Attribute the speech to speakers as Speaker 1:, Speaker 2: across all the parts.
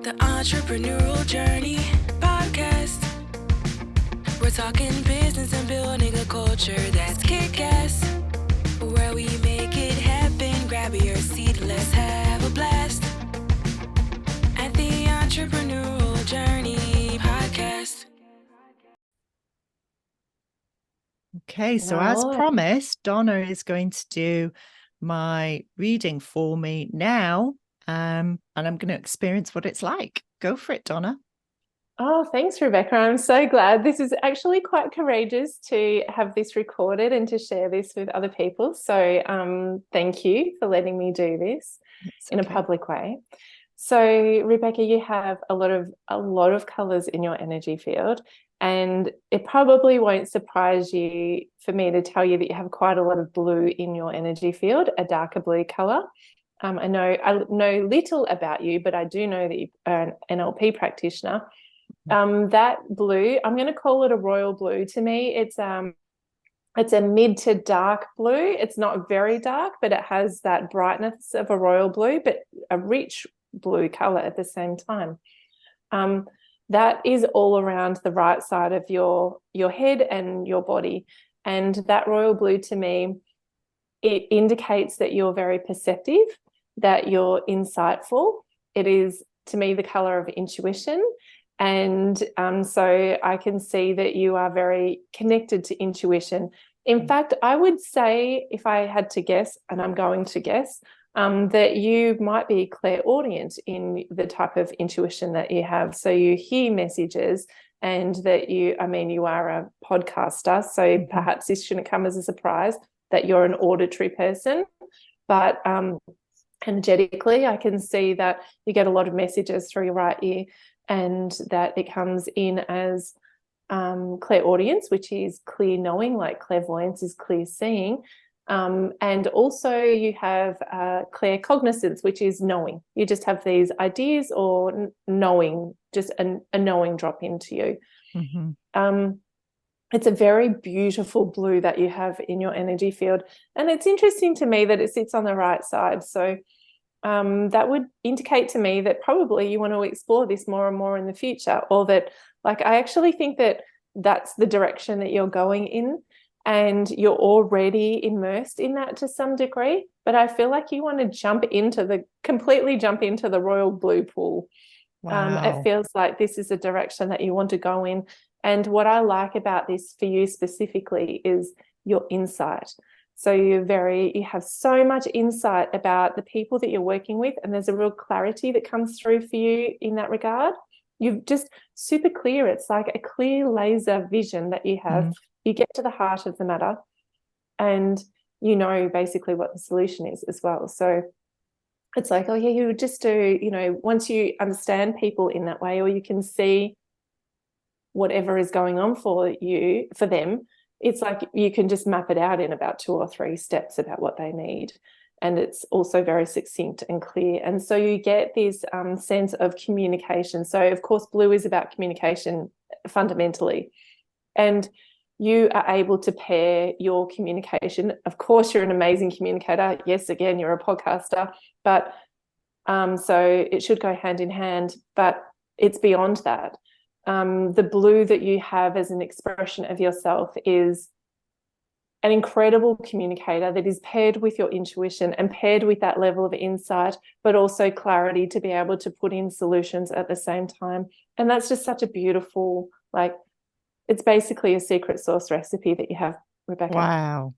Speaker 1: The Entrepreneurial Journey Podcast. We're talking business and building a culture that's kick-ass. Where we make it happen, grab your seat, let's have a blast. At the Entrepreneurial Journey Podcast.
Speaker 2: Okay, so as promised, Donna is going to do my reading for me now, and I'm going to experience what it's like. Go for it, Donna.
Speaker 3: Oh, thanks, Rebecca. I'm so glad. This is actually quite courageous to have this recorded and to share this with other people. So thank you for letting me do this in a public way. So, Rebecca, you have a lot of colors in your energy field, and it probably won't surprise you for me to tell you that you have quite a lot of blue in your energy field, a darker blue color. I know little about you, but I do know that you are an NLP practitioner. That blue, I'm going to call it a royal blue. To me, it's a mid to dark blue. It's not very dark, but it has that brightness of a royal blue, but a rich blue color at the same time. That is all around the right side of your head and your body. And that royal blue, to me, it indicates that you're very perceptive, that you're insightful. It is, to me, the color of intuition. And so I can see that you are very connected to intuition. In fact, I would say, if I had to guess, and I'm going to guess, that you might be clairaudient in the type of intuition that you have. So you hear messages, and that you are a podcaster. So perhaps this shouldn't come as a surprise that you're an auditory person. But energetically, I can see that you get a lot of messages through your right ear, and that it comes in as clairaudience, which is clear knowing, like clairvoyance is clear seeing. And also you have claircognizance, which is knowing. You just have these ideas or knowing, just a knowing drop into you. It's a very beautiful blue that you have in your energy field. And it's interesting to me that it sits on the right side. So that would indicate to me that probably you want to explore this more and more in the future, or that, like, I actually think that that's the direction that you're going in, and you're already immersed in that to some degree. But I feel like you want to completely jump into the royal blue pool.
Speaker 2: Wow.
Speaker 3: It feels like this is a direction that you want to go in. And what I like about this for you specifically is your insight. So you have so much insight about the people that you're working with, and there's a real clarity that comes through for you in that regard. You're just super clear. It's like a clear laser vision that you have. You get to the heart of the matter, and you know basically what the solution is as well. So it's like, oh yeah, you would just do, once you understand people in that way, or you can see whatever is going on for them, it's like you can just map it out in about 2 or 3 steps about what they need. And it's also very succinct and clear. And so you get this sense of communication. So, of course, blue is about communication fundamentally. And you are able to pair your communication. Of course, you're an amazing communicator. Yes, again, you're a podcaster. But so it should go hand in hand. But it's beyond that. The blue that you have as an expression of yourself is an incredible communicator that is paired with your intuition and paired with that level of insight, but also clarity to be able to put in solutions at the same time. And that's just such a beautiful, it's basically a secret sauce recipe that you have, Rebecca.
Speaker 2: Wow.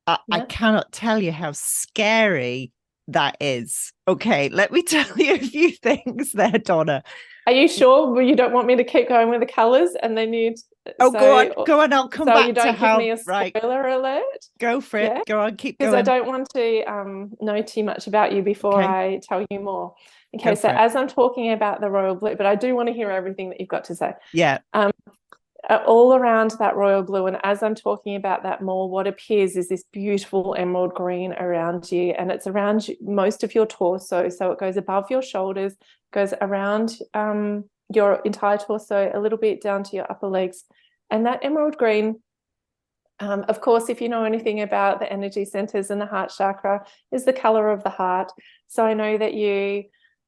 Speaker 2: I cannot tell you how scary that is. Okay, let me tell you a few things there, Donna.
Speaker 3: Are you sure you don't want me to keep going with the colours, and then you'd...
Speaker 2: Go on. I'll come back to how...
Speaker 3: So you don't give me a spoiler alert?
Speaker 2: Go for it. Yeah? Go on, keep going.
Speaker 3: Because I don't want to know too much about you before I tell you more. Okay, so as I'm talking about the royal blue, but I do want to hear everything that you've got to say.
Speaker 2: Yeah.
Speaker 3: All around that royal blue, and as I'm talking about that more, what appears is this beautiful emerald green around you, and it's around most of your torso. So it goes above your shoulders, goes around your entire torso, a little bit down to your upper legs. And that emerald green, of course, if you know anything about the energy centers and the heart chakra, is the color of the heart. So I know that you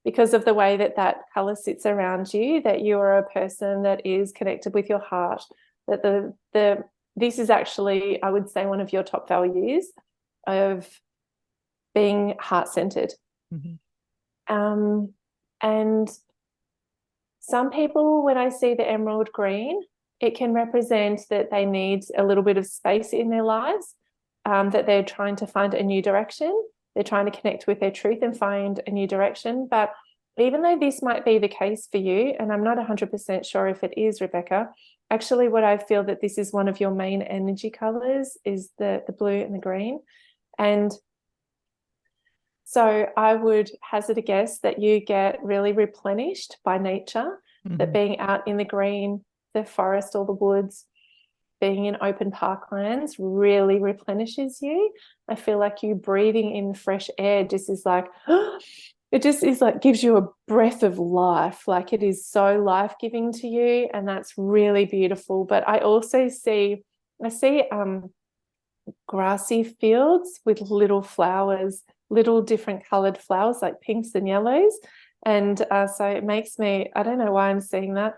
Speaker 3: because of the way that that color sits around you, that you are a person that is connected with your heart, that this is actually, I would say, one of your top values of being heart-centered. And some people, when I see the emerald green, it can represent that they need a little bit of space in their lives, that they're trying to find a new direction. They're trying to connect with their truth and find a new direction. But even though this might be the case for you, and I'm not 100% sure if it is, Rebecca, actually what I feel that this is one of your main energy colors is the blue and the green. And so I would hazard a guess that you get really replenished by nature, that being out in the green, the forest or the woods, being in open parklands really replenishes you. I feel like you breathing in fresh air just is like, it just is like gives you a breath of life. Like it is so life-giving to you, and that's really beautiful. But I also see grassy fields with little flowers, little different colored flowers like pinks and yellows. And so it makes me, I don't know why I'm seeing that.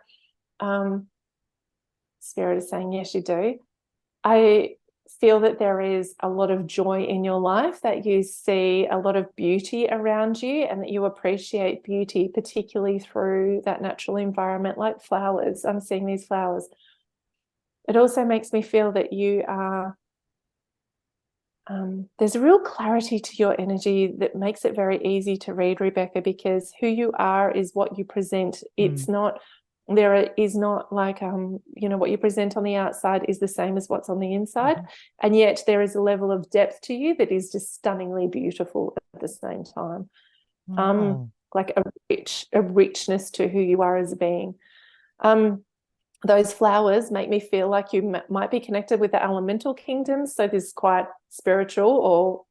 Speaker 3: Spirit is saying, yes, you do. I feel that there is a lot of joy in your life, that you see a lot of beauty around you, and that you appreciate beauty, particularly through that natural environment like flowers. I'm seeing these flowers. It also makes me feel that you are, there's a real clarity to your energy that makes it very easy to read, Rebecca, because who you are is what you present. It's not, there is not like, what you present on the outside is the same as what's on the inside. And yet there is a level of depth to you that is just stunningly beautiful at the same time. Like a richness to who you are as a being. Those flowers make me feel like you might be connected with the elemental kingdoms. So this is quite spiritual, or,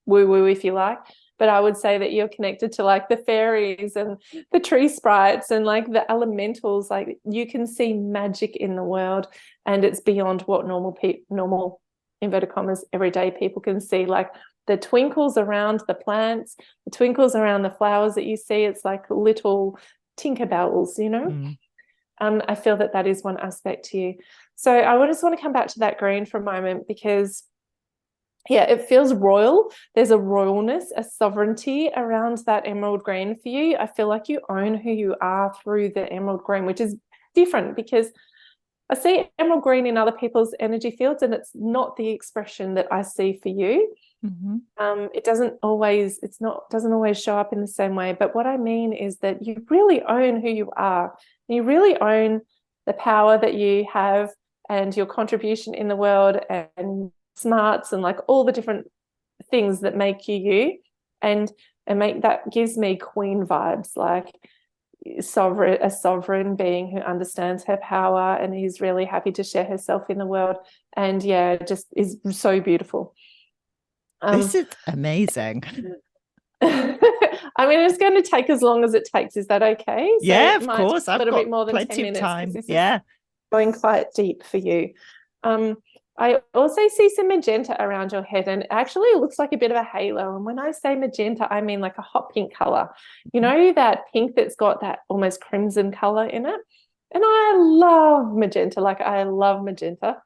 Speaker 3: woo-woo if you like. But I would say that you're connected to like the fairies and the tree sprites and like the elementals. Like you can see magic in the world, and it's beyond what normal inverted commas everyday people can see. Like the twinkles around the plants, the twinkles around the flowers that you see, it's like little Tinkerbells, I feel that that is one aspect to you. So I just want to come back to that green for a moment, because it feels royal. There's a royalness, a sovereignty around that emerald green for you. I feel like you own who you are through the emerald green, which is different, because I see emerald green in other people's energy fields, and it's not the expression that I see for you. It doesn't always show up in the same way. But what I mean is that you really own who you are. You really own the power that you have and your contribution in the world and smarts and like all the different things that make you you, and make that gives me queen vibes, like a sovereign being who understands her power and is really happy to share herself in the world. And just is so beautiful.
Speaker 2: This is amazing.
Speaker 3: I mean, it's going to take as long as it takes. Is that okay? So
Speaker 2: yeah, of course. I've got
Speaker 3: bit more than
Speaker 2: plenty
Speaker 3: 10 minutes,
Speaker 2: of time.
Speaker 3: This is going quite deep for you. I also see some magenta around your head, and actually it looks like a bit of a halo. And when I say magenta, I mean like a hot pink color. You know, that pink that's got that almost crimson color in it. And I love magenta. Like I love magenta.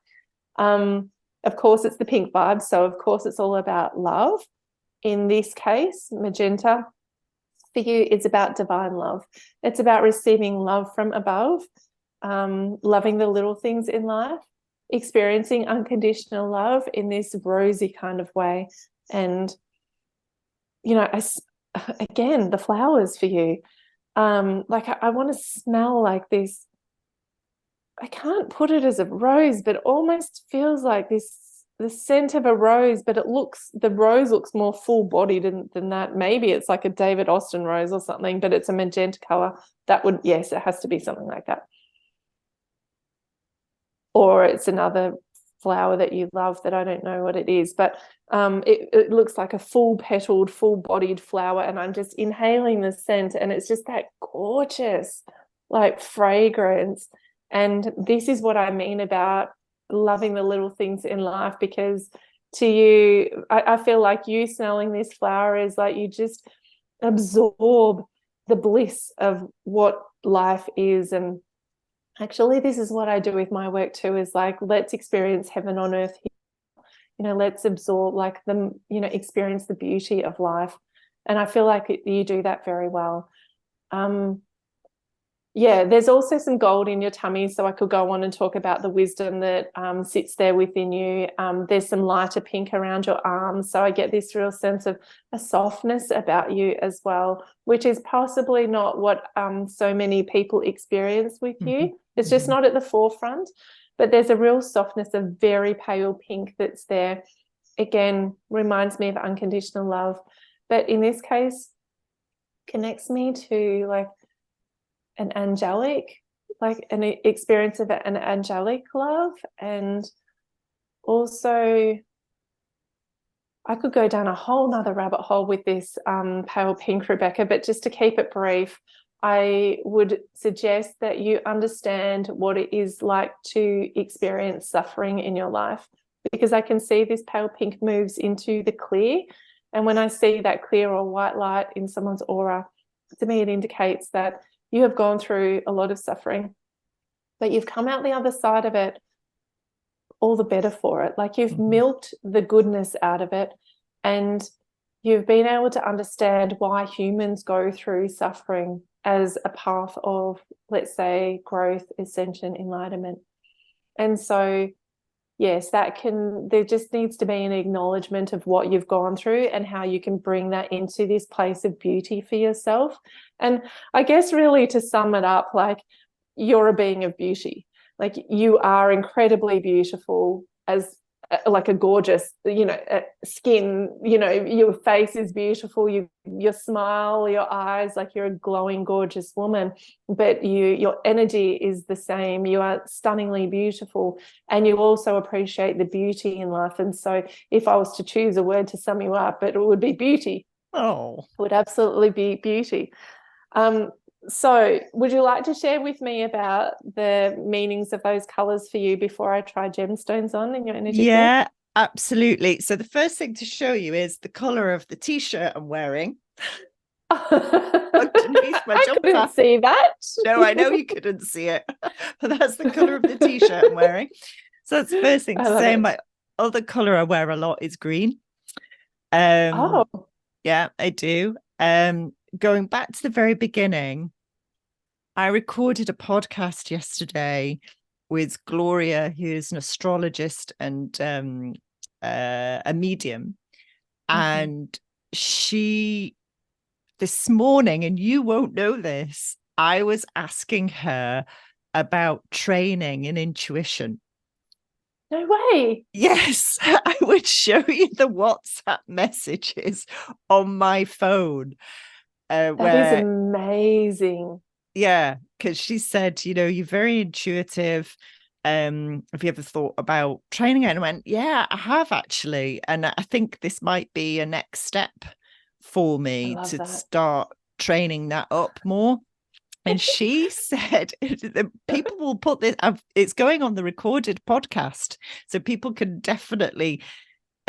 Speaker 3: Of course, it's the pink vibe. So of course it's all about love. In this case, magenta for you, it's about divine love. It's about receiving love from above, loving the little things in life, experiencing unconditional love in this rosy kind of way. And, again, the flowers for you, like I want to smell like this. I can't put it as a rose, but it almost feels like the scent of a rose, but the rose looks more full-bodied than that. Maybe it's like a David Austin rose or something, but it's a magenta color. Yes, it has to be something like that. Or it's another flower that you love that I don't know what it is, but it looks like a full-petaled, full-bodied flower, and I'm just inhaling the scent, and it's just that gorgeous, like fragrance. And this is what I mean about loving the little things in life, because to you, I feel like you smelling this flower is like you just absorb the bliss of what life is. And actually, this is what I do with my work too, is like, let's experience heaven on earth here. You know, let's absorb like the, you know, experience the beauty of life. And I feel like you do that very well. Yeah, there's also some gold in your tummy, so I could go on and talk about the wisdom that sits there within you. There's some lighter pink around your arms, so I get this real sense of a softness about you as well, which is possibly not what so many people experience with you. It's just not at the forefront, but there's a real softness, a very pale pink that's there. Again, reminds me of unconditional love, but in this case, connects me to like an angelic, like an experience of an angelic love. And also I could go down a whole nother rabbit hole with this pale pink, Rebecca, but just to keep it brief, I would suggest that you understand what it is like to experience suffering in your life, because I can see this pale pink moves into the clear. And when I see that clear or white light in someone's aura, to me it indicates that you have gone through a lot of suffering, but you've come out the other side of it all the better for it. Like you've milked the goodness out of it, and you've been able to understand why humans go through suffering as a path of, let's say, growth, ascension, enlightenment. And so, yes, there just needs to be an acknowledgement of what you've gone through and how you can bring that into this place of beauty for yourself. And I guess really to sum it up, like, you're a being of beauty. Like, you are incredibly beautiful as like a gorgeous, skin, your face is beautiful, your smile, your eyes, like you're a glowing, gorgeous woman, but your energy is the same. You are stunningly beautiful, and you also appreciate the beauty in life. And so if I was to choose a word to sum you up, it would be beauty.
Speaker 2: Oh,
Speaker 3: it would absolutely be beauty. So would you like to share with me about the meanings of those colors for you before I try gemstones on in your energy?
Speaker 2: Yeah, absolutely. So the first thing to show you is the color of the t-shirt I'm wearing. Underneath my jumper.
Speaker 3: I couldn't see that.
Speaker 2: No, I know you couldn't see it, but that's the color of the t-shirt I'm wearing. So that's the first thing to say. My other color I wear a lot is green. Yeah, I do. Going back to the very beginning, I recorded a podcast yesterday with Gloria, who's an astrologist and a medium. And she, this morning, and you won't know this, I was asking her about training in intuition.
Speaker 3: No way.
Speaker 2: Yes, I would show you the WhatsApp messages on my phone.
Speaker 3: That is amazing.
Speaker 2: Yeah, because she said, you're very intuitive. Have you ever thought about training it? And I went, yeah, I have actually. And I think this might be a next step for me to start training that up more. And she said, people will put this, it's going on the recorded podcast, so people can definitely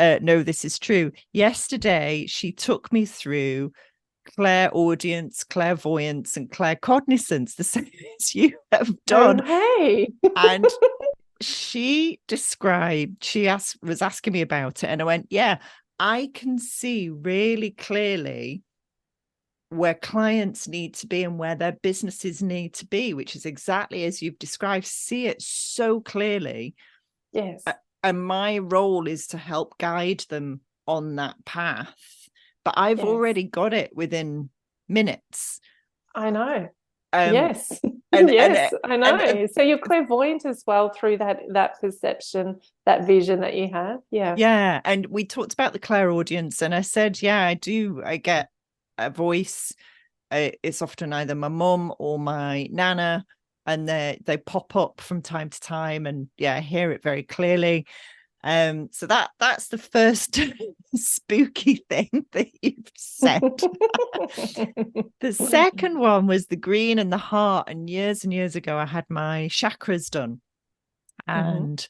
Speaker 2: know this is true. Yesterday, she took me through clairaudience, clairvoyance, and claircognizance, the same as you have done.
Speaker 3: Oh, hey.
Speaker 2: And she was asking me about it, and I went, yeah, I can see really clearly where clients need to be and where their businesses need to be, which is exactly as you've described. See it so clearly.
Speaker 3: Yes.
Speaker 2: And my role is to help guide them on that path. But I've already got it within minutes.
Speaker 3: I know.
Speaker 2: Yes.
Speaker 3: Yes, I know. So you're clairvoyant as well through that perception, that vision that you have. Yeah.
Speaker 2: Yeah. And we talked about the clairaudience, and I said, yeah, I do. I get a voice. It's often either my mum or my nana, and they pop up from time to time, and yeah, I hear it very clearly. So that's the first spooky thing that you've said. The second one was the green and the heart. And years ago, I had my chakras done, and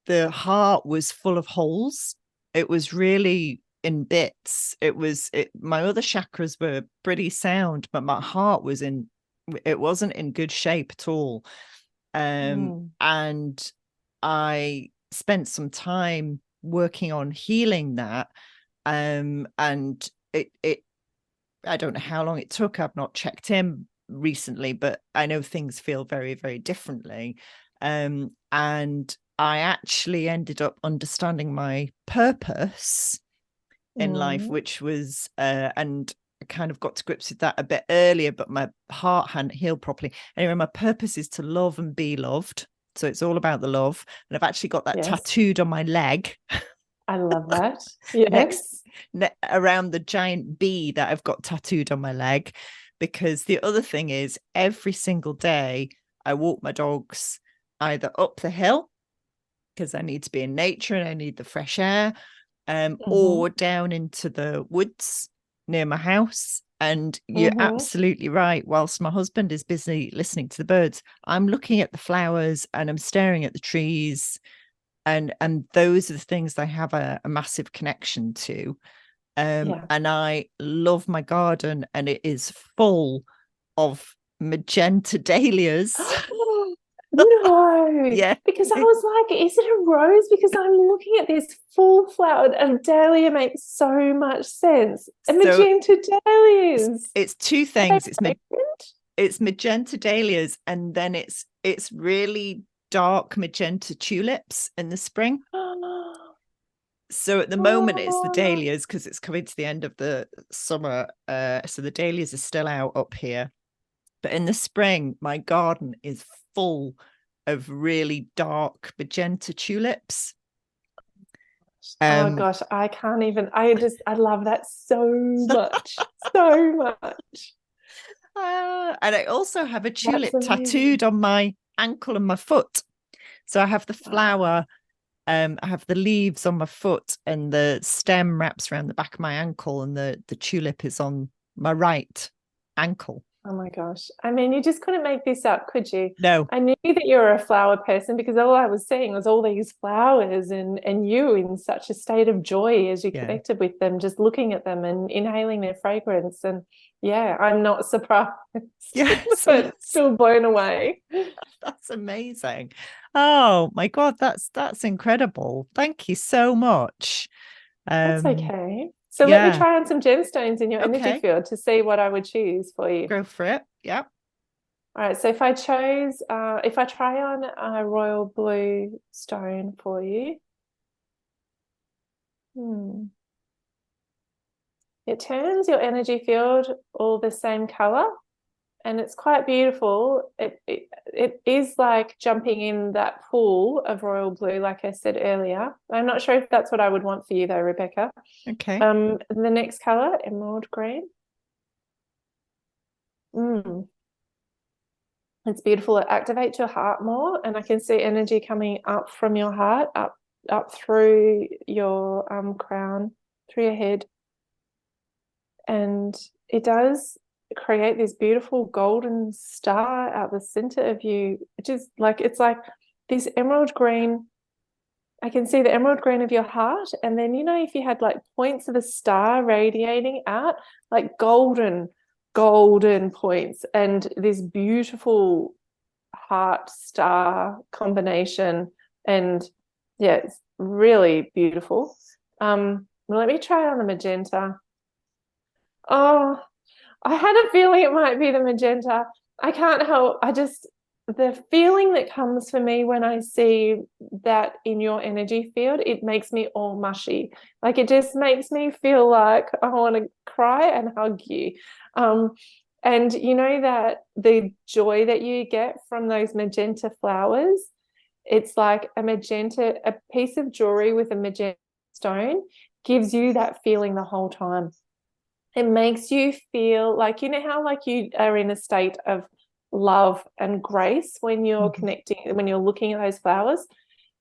Speaker 2: the heart was full of holes. It was really in bits. My other chakras were pretty sound, but my heart wasn't in good shape at all. And I spent some time working on healing that. And it I don't know how long it took. I've not checked in recently, but I know things feel very, very differently. And I actually ended up understanding my purpose in life, which was, and I kind of got to grips with that a bit earlier, but my heart hadn't healed properly. Anyway, my purpose is to love and be loved. So it's all about the love. And I've actually got that tattooed on my leg.
Speaker 3: I love that. Yes.
Speaker 2: Around the giant bee that I've got tattooed on my leg. Because the other thing is, every single day I walk my dogs either up the hill, because I need to be in nature and I need the fresh air, or down into the woods near my house. And you're absolutely right. Whilst my husband is busy listening to the birds, I'm looking at the flowers and I'm staring at the trees. And those are the things I have a massive connection to. And I love my garden, and it is full of magenta dahlias.
Speaker 3: No, because I was like, is it a rose? Because I'm looking at this full flowered, and dahlia makes so much sense. And magenta dahlias.
Speaker 2: It's two things. It's magenta dahlias, and then it's really dark magenta tulips in the spring. So at the moment it's the dahlias, because it's coming to the end of the summer. So the dahlias are still out up here. But in the spring, my garden is full of really dark magenta tulips.
Speaker 3: Oh gosh, I can't even. I love that so much, so much.
Speaker 2: And I also have a tulip tattooed on my ankle and my foot. So I have the flower, I have the leaves on my foot, and the stem wraps around the back of my ankle, and the tulip is on my right ankle.
Speaker 3: Oh my gosh. I mean, you just couldn't make this up, could you?
Speaker 2: No.
Speaker 3: I knew that you were a flower person, because all I was seeing was all these flowers and you in such a state of joy as you connected with them, just looking at them and inhaling their fragrance. And I'm not surprised.
Speaker 2: Yes.
Speaker 3: But still blown away.
Speaker 2: That's amazing. Oh my God, that's incredible. Thank you so much.
Speaker 3: That's okay. So let me try on some gemstones in your energy field to see what I would choose for you.
Speaker 2: Go for it. Yeah.
Speaker 3: All right. So if I try on a royal blue stone for you. It turns your energy field all the same color, and it's quite beautiful. It is like jumping in that pool of royal blue, like I said earlier. I'm not sure if that's what I would want for you though, Rebecca.
Speaker 2: Okay.
Speaker 3: The next color, emerald green. It's beautiful. It activates your heart more, and I can see energy coming up from your heart, up through your crown, through your head. And it does create this beautiful golden star out the center of you, which is like, it's like this emerald green. I can see the emerald green of your heart, and then if you had like points of a star radiating out, like golden points, and this beautiful heart star combination. And it's really beautiful. Let me try on the magenta. Oh, I had a feeling it might be the magenta. I can't help. The feeling that comes for me when I see that in your energy field, it makes me all mushy. Like, it just makes me feel like I want to cry and hug you. And that the joy that you get from those magenta flowers, it's like a piece of jewelry with a magenta stone gives you that feeling the whole time. It makes you feel like, how like you are in a state of love and grace when you're connecting, when you're looking at those flowers.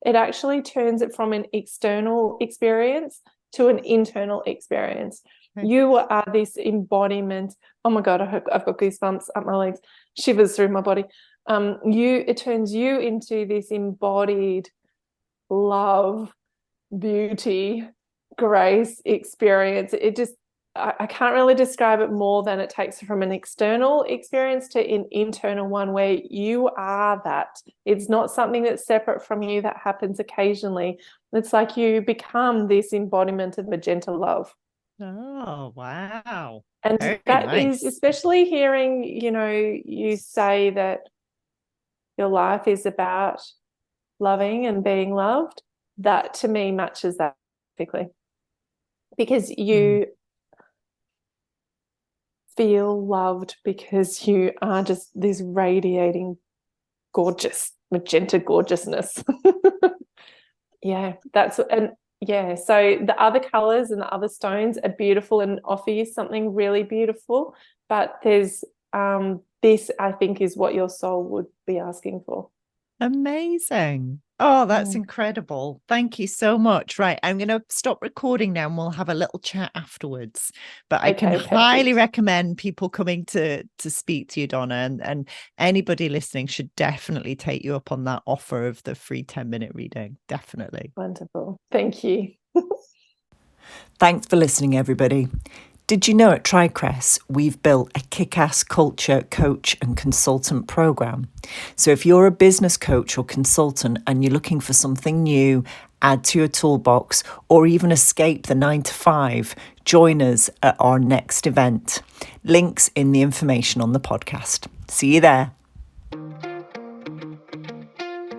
Speaker 3: It actually turns it from an external experience to an internal experience. You are this embodiment. Oh my God, I've got goosebumps up my legs, shivers through my body. It turns you into this embodied love, beauty, grace experience. It just, I can't really describe it more than it takes from an external experience to an internal one where you are that. It's not something that's separate from you that happens occasionally. It's like you become this embodiment of magenta love.
Speaker 2: Oh, wow.
Speaker 3: And
Speaker 2: Very
Speaker 3: that
Speaker 2: nice.
Speaker 3: is, especially hearing, you know, you say that your life is about loving and being loved, that to me matches that perfectly. Because you feel loved because you are just this radiating, gorgeous, magenta gorgeousness. Yeah, so the other colors and the other stones are beautiful and offer you something really beautiful, but there's this, I think, is what your soul would be asking for.
Speaker 2: Amazing. Oh, that's incredible. Thank you so much. Right. I'm going to stop recording now and we'll have a little chat afterwards. But I can highly recommend people coming to speak to you, Donna, and anybody listening should definitely take you up on that offer of the free 10-minute reading. Definitely.
Speaker 3: Wonderful. Thank you.
Speaker 2: Thanks for listening, everybody. Did you know at TriCrest, we've built a kick-ass culture coach and consultant program? So if you're a business coach or consultant and you're looking for something new, add to your toolbox, or even escape the 9-to-5, join us at our next event. Links in the information on the podcast. See you there.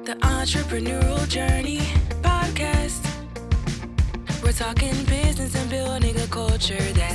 Speaker 1: The Entrepreneurial Journey Podcast. We're talking business and building a culture that